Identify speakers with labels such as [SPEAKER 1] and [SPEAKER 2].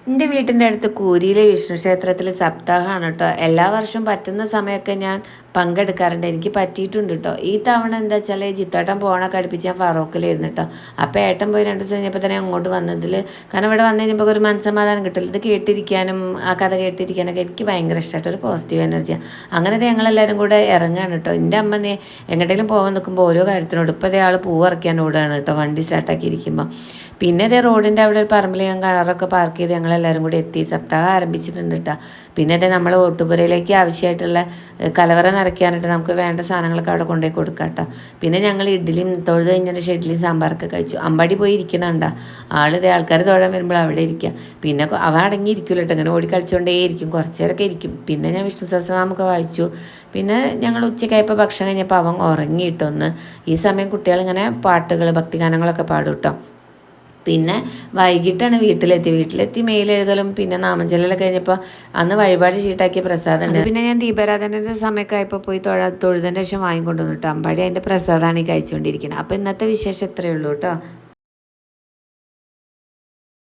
[SPEAKER 1] എൻ്റെ വീട്ടിൻ്റെ അടുത്ത് കൂരിയിലെ വിഷ്ണു ക്ഷേത്രത്തിൽ സപ്താഹമാണ് കേട്ടോ. എല്ലാ വർഷവും പറ്റുന്ന സമയമൊക്കെ ഞാൻ പങ്കെടുക്കാറുണ്ട്. എനിക്ക് പറ്റിയിട്ടുണ്ട് കേട്ടോ. ഈ തവണ എന്താ വെച്ചാൽ ജിത്തോട്ടം പോകണമൊക്കെ അടുപ്പിച്ച് ഞാൻ ഫറോക്കിലായിരുന്നു കേട്ടോ. അപ്പോൾ ഏട്ടൻ പോയി 2 ദിവസം കഴിഞ്ഞപ്പോൾ തന്നെ അങ്ങോട്ട് വന്നതിൽ, കാരണം ഇവിടെ വന്നു കഴിഞ്ഞപ്പോൾ ഒരു മനസ്സമാധാനം കിട്ടില്ല. ഇത് കേട്ടിരിക്കാനും ആ കഥ കേട്ടിരിക്കാനൊക്കെ എനിക്ക് ഭയങ്കര ഇഷ്ടമായിട്ട് ഒരു പോസിറ്റീവ് എനർജിയാണ്. അങ്ങനെ ഞങ്ങളെല്ലാവരും കൂടെ ഇറങ്ങുകയാണ് കേട്ടോ. എൻ്റെ അമ്മ എങ്ങോട്ടെങ്കിലും പോകാൻ നിൽക്കുമ്പോൾ ഓരോ കാര്യത്തിനോട് ഇപ്പോൾ ഇതേ ആൾ പൂവിറക്കാൻ ഓടുകയാണ് കേട്ടോ, വണ്ടി സ്റ്റാർട്ടാക്കിയിരിക്കുമ്പോൾ. പിന്നെ ഇതേ റോഡിൻ്റെ അവിടെ ഒരു പറമ്പിൽ ഞാൻ കാറൊക്കെ പാർക്ക് ചെയ്ത് ഞങ്ങളെല്ലാവരും കൂടി എത്തി. സപ്താഹം ആരംഭിച്ചിട്ടുണ്ട് കേട്ടോ. പിന്നെ അതേ നമ്മൾ ഓട്ടുപുരയിലേക്ക് ആവശ്യമായിട്ടുള്ള കലവറ നിറയ്ക്കാനായിട്ട് നമുക്ക് വേണ്ട സാധനങ്ങളൊക്കെ അവിടെ കൊണ്ടുപോയി കൊടുക്കാം കേട്ടോ. പിന്നെ ഞങ്ങൾ ഇഡ്ഡലിയും തൊഴുത് കഴിഞ്ഞതിന് ശേഷം ഇഡ്ഡലിയും സാമ്പാറൊക്കെ കഴിച്ചു. അമ്പാടി പോയി ഇരിക്കണുണ്ടോ ആളിതേ ആൾക്കാർ തൊഴാൻ വരുമ്പോൾ അവിടെ ഇരിക്കുക. പിന്നെ അവ അടങ്ങിയിരിക്കില്ല കേട്ടോ, ഇങ്ങനെ ഓടി കളിച്ചുകൊണ്ടേയിരിക്കും, കുറച്ച് നേരമൊക്കെ ഇരിക്കും. പിന്നെ ഞാൻ വിഷ്ണു സഹസ്രനാമമൊക്കെ വായിച്ചു. പിന്നെ ഞങ്ങൾ ഉച്ചയ്ക്കായപ്പോൾ ഭക്ഷണം കഴിഞ്ഞപ്പോൾ അവൻ ഉറങ്ങിയിട്ടൊന്ന്. ഈ സമയം കുട്ടികളിങ്ങനെ പാട്ടുകൾ ഭക്തിഗാനങ്ങളൊക്കെ പാടും കേട്ടോ. പിന്നെ വൈകിട്ടാണ് വീട്ടിലെത്തി മേലെഴുകലും പിന്നെ നാമജലൊക്കെ കഴിഞ്ഞപ്പോൾ അന്ന് വഴിപാട് ചീട്ടാക്കിയ പ്രസാദമുണ്ട്. പിന്നെ ഞാൻ ദീപാരാധനയുടെ സമയമൊക്കെ ആയപ്പോൾ പോയി തൊഴുതിൻ്റെ ശേഷം വാങ്ങിക്കൊണ്ടുവന്നു കേട്ടോ. അമ്പാടി അതിൻ്റെ പ്രസാദമാണ് ഈ കഴിച്ചുകൊണ്ടിരിക്കുന്നത്. അപ്പോൾ ഇന്നത്തെ വിശേഷം ഇത്രയേ ഉള്ളൂ കേട്ടോ.